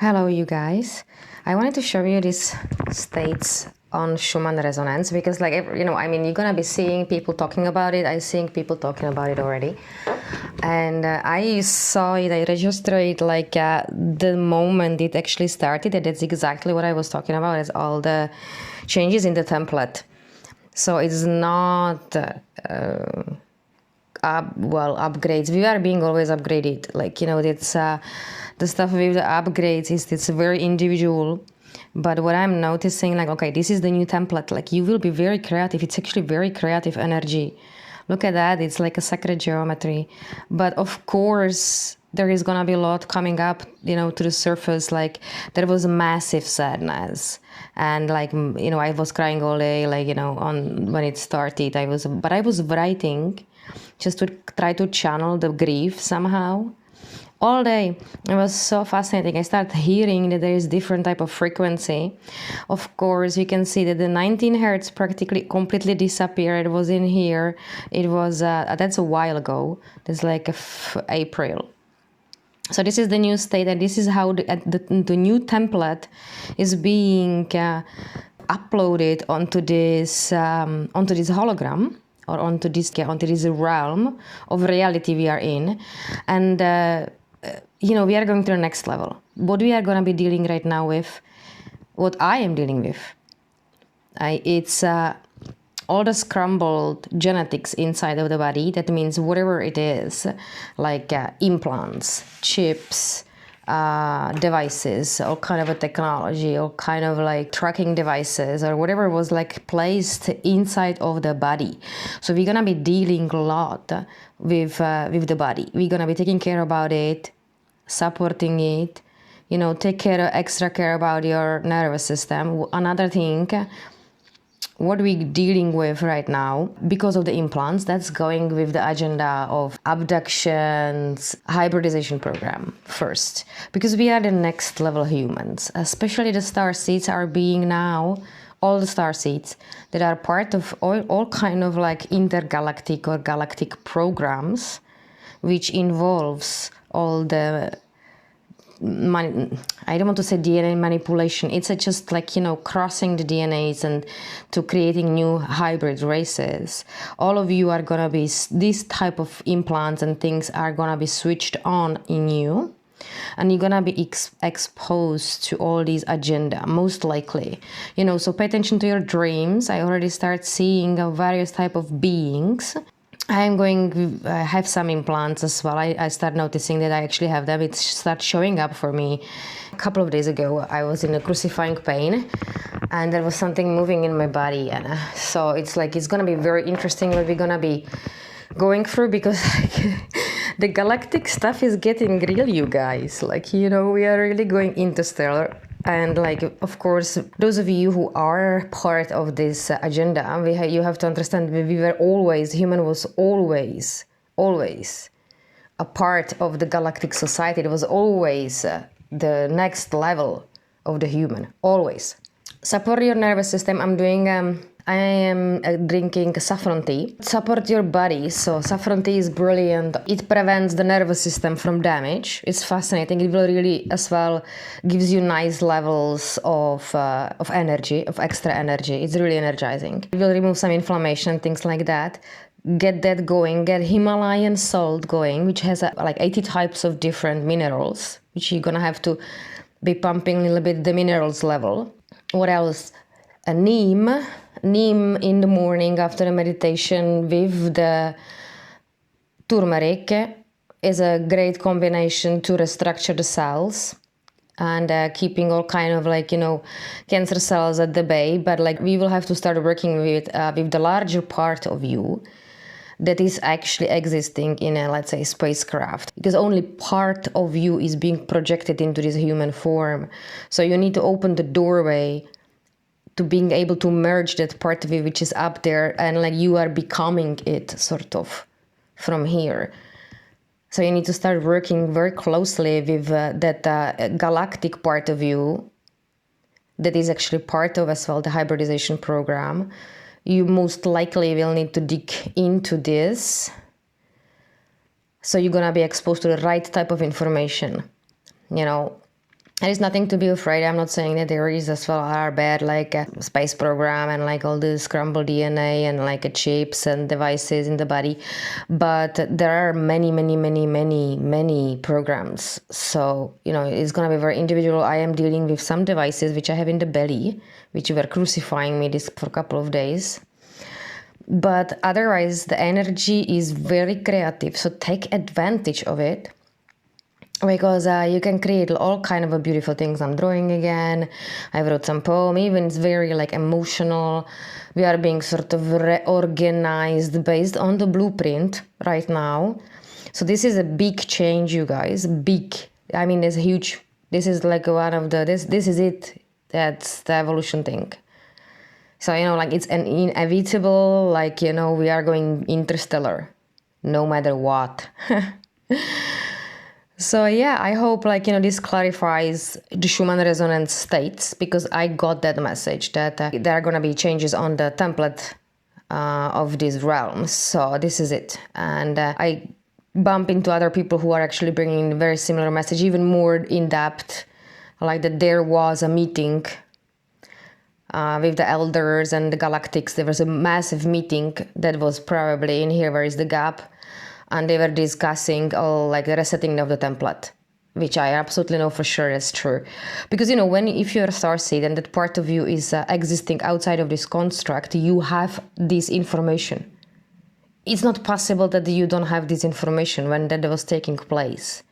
Hello, you guys. I wanted to show you these states on Schumann resonance because, you're gonna be seeing people talking about it. I'm seeing people talking about it already, and I saw it. I registered it the moment it actually started, and that's exactly what I was talking about. Is all the changes in the template. So it's not upgrades. We are being always upgraded. It's the stuff with the upgrades it's very individual. But what I'm noticing, this is the new template. You will be very creative. It's actually very creative energy. Look at that. It's like a sacred geometry. But of course, there is gonna be a lot coming up, to the surface. There was a massive sadness, and I was crying all day, on when it started. I was writing just to try to channel the grief somehow. All day. It was so fascinating. I started hearing that there is different type of frequency. Of course, you can see that the 19 hertz practically completely disappeared. It was in here. It was, that's a while ago. That's April. So this is the new state, and this is how the new template is being uploaded onto this hologram, or onto this realm of reality we are in. And we are going to the next level. What we are going to be dealing right now with, what I am dealing with, it's all the scrambled genetics inside of the body. That means whatever it is, implants, chips, devices, all kind of a technology, or kind of tracking devices, or whatever was placed inside of the body. So we're gonna be dealing a lot with the body. We're gonna be taking care about it, supporting it, take extra care about your nervous system. Another thing, what we're dealing with right now, because of the implants, that's going with the agenda of abductions, hybridization program first. Because we are the next level humans, especially the starseeds are being now, all the starseeds that are part of all kind of intergalactic or galactic programs, which involves all the I don't want to say DNA manipulation. It's just crossing the DNAs and to creating new hybrid races. All of you are gonna be, these type of implants and things are gonna be switched on in you, and you're gonna be exposed to all these agenda, most likely. So pay attention to your dreams. I already start seeing various type of beings. I'm going to have some implants as well. I start noticing that I actually have them. It starts showing up for me. A couple of days ago, I was in a crucifying pain, and there was something moving in my body. And so it's going to be very interesting what we're going to be going through, because the galactic stuff is getting real, you guys. We are really going interstellar. And of course, those of you who are part of this agenda, you have to understand we were always, human was always a part of the galactic society. It was always the next level of the human, always. Support your nervous system. I am drinking saffron tea. Support your body. So saffron tea is brilliant. It prevents the nervous system from damage. It's fascinating. It will really as well gives you nice levels of energy, of extra energy. It's really energizing. It will remove some inflammation and things like that. Get that going. Get Himalayan salt going, which has 80 types of different minerals, which you're gonna have to be pumping a little bit the minerals level. What else? A neem in the morning after a meditation with the turmeric is a great combination to restructure the cells and keeping all kind of cancer cells at the bay. But we will have to start working with the larger part of you that is actually existing in a, let's say, spacecraft, because only part of you is being projected into this human form. So you need to open the doorway to being able to merge that part of it which is up there, and you are becoming it sort of from here. So you need to start working very closely with that galactic part of you that is actually part of as well the hybridization program. You most likely will need to dig into this. So you're gonna be exposed to the right type of information. There is nothing to be afraid. I'm not saying that there is as well are bad, like a space program and like all this scrambled DNA and like chips and devices in the body. But there are many programs. So, it's going to be very individual. I am dealing with some devices which I have in the belly, which were crucifying me this for a couple of days. But otherwise, the energy is very creative. So take advantage of it. Because you can create all kind of beautiful things. I'm drawing again. I wrote some poem. Even it's very like emotional. We are being sort of reorganized based on the blueprint right now. So this is a big change, you guys. Big. I mean, it's huge. This is like one of the. This is it. That's the evolution thing. So like it's an inevitable. Like we are going interstellar, no matter what. So yeah, I hope this clarifies the Schumann resonance states, because I got that message that there are going to be changes on the template of these realms. So this is it. And I bump into other people who are actually bringing a very similar message, even more in depth, like that there was a meeting with the elders and the galactics. There was a massive meeting that was probably in here. Where is the gap? And they were discussing all like the resetting of the template, which I absolutely know for sure is true. Because, if you're a starseed and that part of you is existing outside of this construct, you have this information. It's not possible that you don't have this information when that was taking place.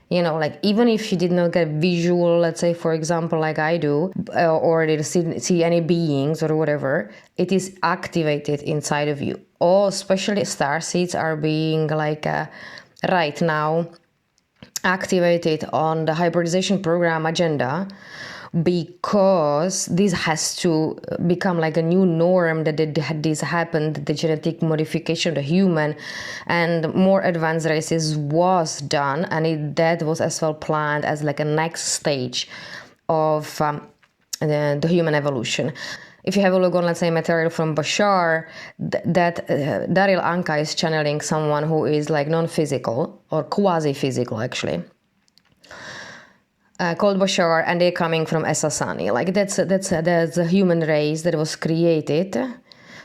Even if you did not get visual, let's say, for example, like I do, or did see any beings or whatever, it is activated inside of you. All especially starseeds are being right now activated on the hybridization program agenda, because this has to become like a new norm that this happened, the genetic modification of the human and more advanced races was done, and that was as well planned as like a next stage of the human evolution. If you have a look on, let's say, material from Bashar, that Daryl Anka is channeling someone who is like non-physical or quasi-physical actually, called Bashar, and they're coming from Esasani. Like that's a human race that was created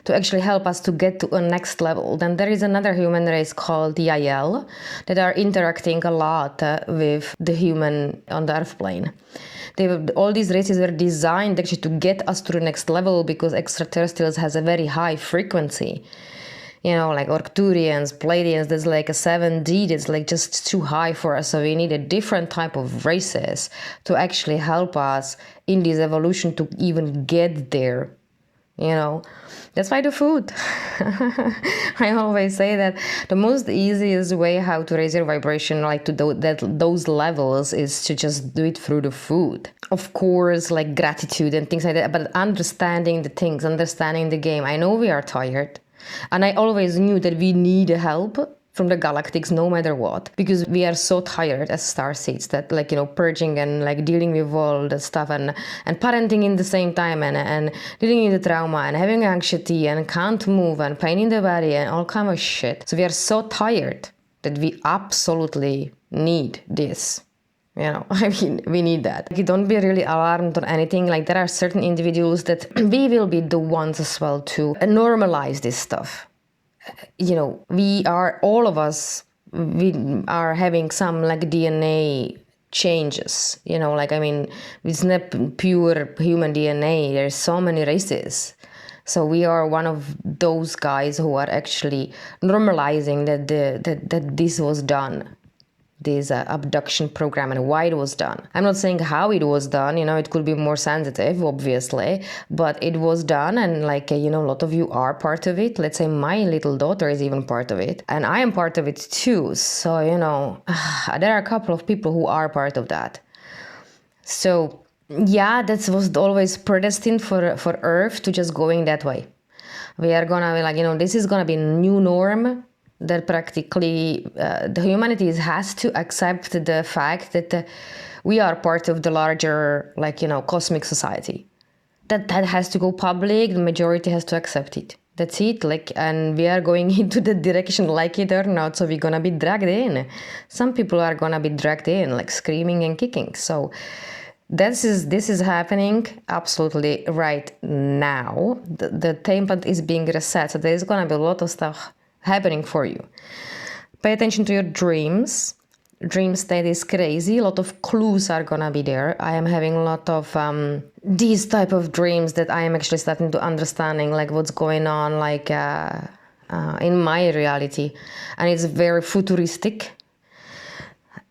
to actually help us to get to a next level. Then there is another human race called Yael that are interacting a lot with the human on the Earth plane. All these races were designed actually to get us to the next level, because extraterrestrials has a very high frequency. Like Arcturians, Pleiadians, there's like a 7D that's like just too high for us. So we need a different type of races to actually help us in this evolution to even get there. That's why the food. I always say that the most easiest way how to raise your vibration like to those levels is to just do it through the food. Of course, like gratitude and things like that, but understanding the things, understanding the game. I know we are tired, and I always knew that we need help from the galactics no matter what, because we are so tired as starseeds that purging and like dealing with all the stuff and parenting in the same time and dealing with the trauma and having anxiety and can't move and pain in the body and all kind of shit. So we are so tired that we absolutely need this. We need that. You don't be really alarmed on anything. Like there are certain individuals that we will be the ones as well to normalize this stuff. We are, all of us, we are having some like DNA changes, it's not pure human DNA. There's so many races. So we are one of those guys who are actually normalizing that this was done. This abduction program and why it was done. I'm not saying how it was done, it could be more sensitive, obviously, but it was done, and a lot of you are part of it. Let's say my little daughter is even part of it, and I am part of it too. So, there are a couple of people who are part of that. So, yeah, that was always predestined for Earth to just going that way. We are gonna be this is gonna be a new norm, that practically the humanity has to accept the fact that we are part of the larger, cosmic society. That has to go public. The majority has to accept it. That's it, like, and we are going into the direction, like it or not, so we're gonna be dragged in. Some people are gonna be dragged in, like screaming and kicking. So this is happening absolutely right now. The template is being reset, so there's gonna be a lot of stuff happening for you. Pay attention to your dreams. Dream state is crazy. A lot of clues are gonna be there. I am having a lot of these type of dreams that I am actually starting to understanding, like what's going on, like in my reality, and it's very futuristic.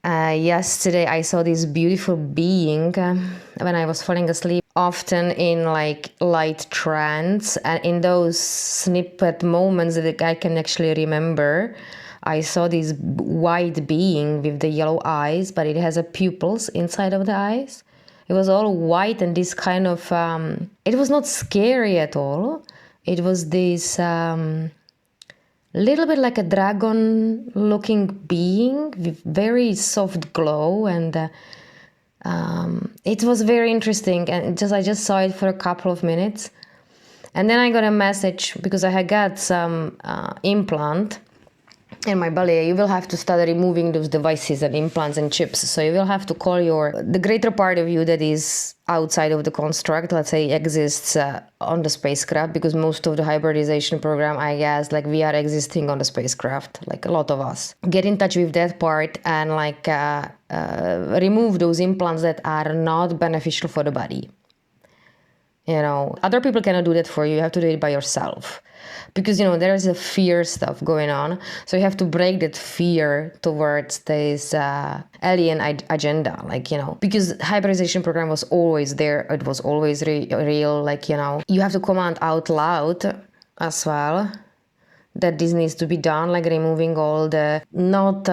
Yesterday I saw this beautiful being when I was falling asleep, often in like light trance, and in those snippet moments that I can actually remember, I saw this white being with the yellow eyes, but it has a pupils inside of the eyes. It was all white and this kind of, it was not scary at all. It was this little bit like a dragon looking being with very soft glow, and it was very interesting, and I just saw it for a couple of minutes, and then I got a message because I had got some implant in my belly. You will have to start removing those devices and implants and chips, so you will have to call the greater part of you that is outside of the construct, let's say, exists on the spacecraft, because most of the hybridization program, I guess, like we are existing on the spacecraft, like a lot of us. Get in touch with that part and like remove those implants that are not beneficial for the body. You know, other people cannot do that for you. You have to do it by yourself, because, you know, there is a fear stuff going on. So you have to break that fear towards this alien agenda, like, you know, because hybridization program was always there. It was always real. Like, you know, you have to command out loud as well that this needs to be done, like removing all the not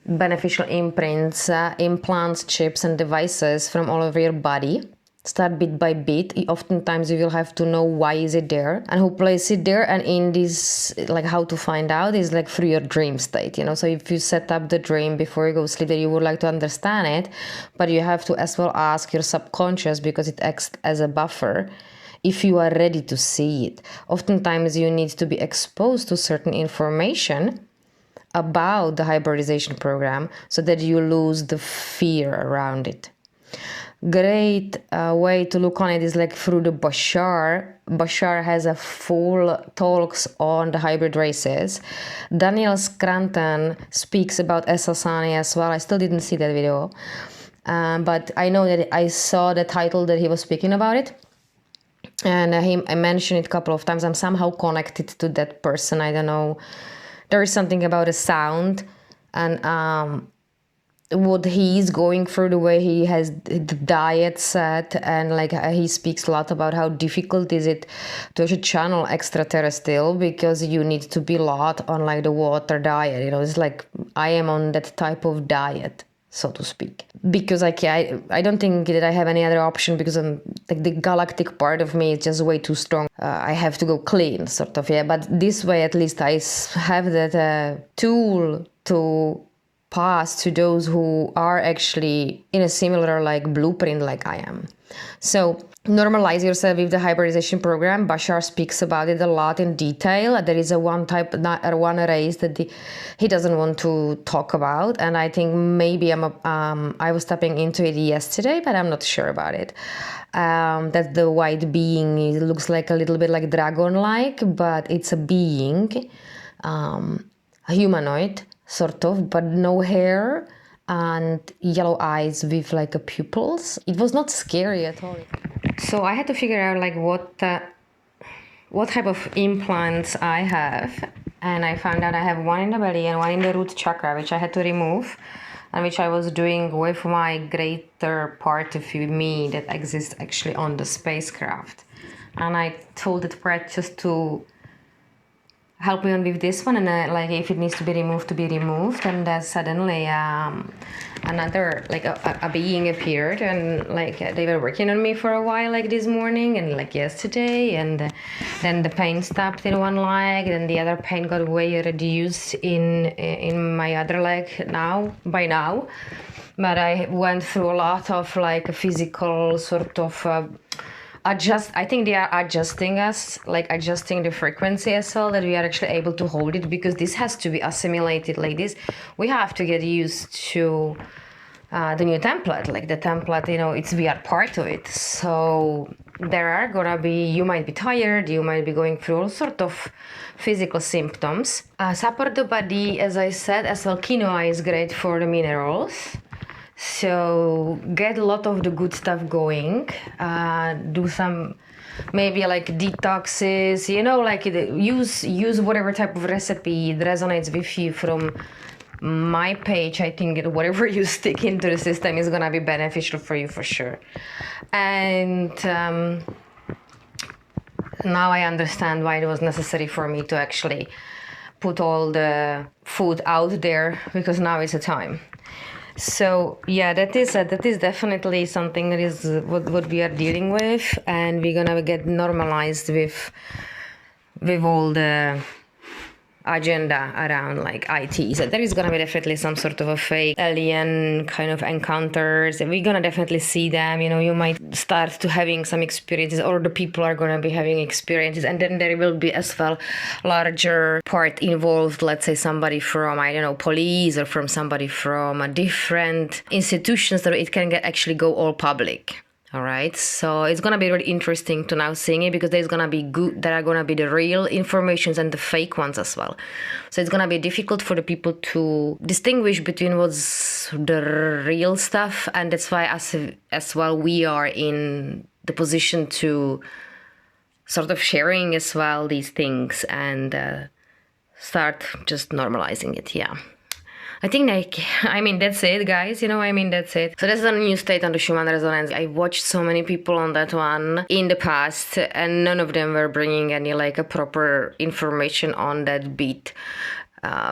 beneficial imprints, implants, chips, and devices from all over your body. Start bit by bit. Oftentimes you will have to know why is it there and who placed it there, and in this, like, how to find out is like through your dream state, you know. So if you set up the dream before you go sleep that you would like to understand it, but you have to as well ask your subconscious, because it acts as a buffer, if you are ready to see it. Oftentimes you need to be exposed to certain information about the hybridization program so that you lose the fear around it. Great way to look on it is like through the Bashar. Bashar has a full talks on the hybrid races. Daniel Scranton speaks about Esasani as well. I still didn't see that video, but I know that I saw the title that he was speaking about it, and I mentioned it a couple of times. I'm somehow connected to that person. I don't know. There is something about a sound and what he's going through, the way he has the diet set, and like he speaks a lot about how difficult is it to actually channel extraterrestrial, because you need to be a lot on like the water diet, you know. It's like I am on that type of diet, so to speak, because like I don't think that I have any other option, because I'm like the galactic part of me is just way too strong. I have to go clean, sort of, yeah. But this way at least I have that tool to pass to those who are actually in a similar like blueprint like I am. So normalize yourself with the hybridization program. Bashar speaks about it a lot in detail. There is a one race that he doesn't want to talk about, and I think maybe I was tapping into it yesterday, but I'm not sure about it. That the white being, it looks like a little bit like dragon-like, but it's a being, a humanoid sort of, but no hair and yellow eyes with like a pupils. It was not scary at all. So I had to figure out like what type of implants I have, and I found out I have one in the belly and one in the root chakra, which I had to remove, and which I was doing with my greater part of me that exists actually on the spacecraft. And I told the part just to help me on with this one, and like if it needs to be removed, and then suddenly another like a being appeared, and like they were working on me for a while, like this morning and like yesterday, and then the pain stopped in one leg, and the other pain got way reduced in my other leg by now. But I went through a lot of like a physical sort of I think they are adjusting us, like adjusting the frequency as well, that we are actually able to hold it, because this has to be assimilated like this. We have to get used to the new template, like the template, we are part of it. So there are gonna be, you might be tired, you might be going through all sort of physical symptoms. Support the body, as I said, as well. Quinoa is great for the minerals. So get a lot of the good stuff going. Do some maybe like detoxes, like use whatever type of recipe that resonates with you. From my page, I think whatever you stick into the system is gonna be beneficial for you for sure. And now I understand why it was necessary for me to actually put all the food out there, because now is the time. So yeah, that is definitely something that is what we are dealing with, and we're gonna get normalized with all the agenda around like IT. So there is gonna be definitely some sort of a fake alien kind of encounters. We're gonna definitely see them. You might start to having some experiences, or the people are gonna be having experiences, and then there will be as well larger part involved. Let's say somebody from, I don't know, police, or from somebody from a different institutions, that it can actually go all public. All right, so it's gonna be really interesting to now seeing it, because there are gonna be the real informations and the fake ones as well. So it's gonna be difficult for the people to distinguish between what's the real stuff, and that's why as well we are in the position to sort of sharing as well these things and start just normalizing it. Yeah. I think that's it, guys. That's it. So that's a new state on the Schumann resonance. I watched so many people on that one in the past, and none of them were bringing any like a proper information on that beat.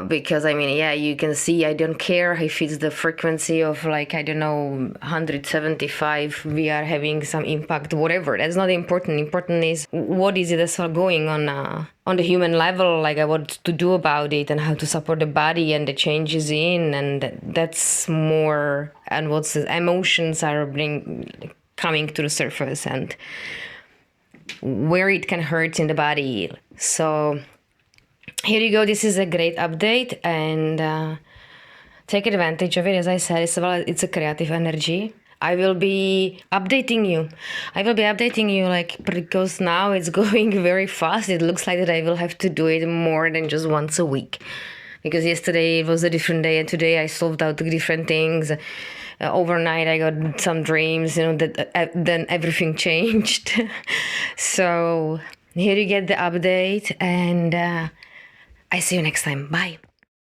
Because you can see, I don't care if it's the frequency of 175, we are having some impact, whatever. That's not important. Important is what is it that's going on the human level, like what to do about it and how to support the body and the changes in, and that's more, and what's the emotions are coming to the surface and where it can hurt in the body. So here you go. This is a great update, and take advantage of it. As I said, it's a creative energy. I will be updating you. Because now it's going very fast. It looks like that I will have to do it more than just once a week. Because yesterday it was a different day, and today I solved out different things. Overnight I got some dreams, that then everything changed. So here you get the update, and I see you next time. Bye.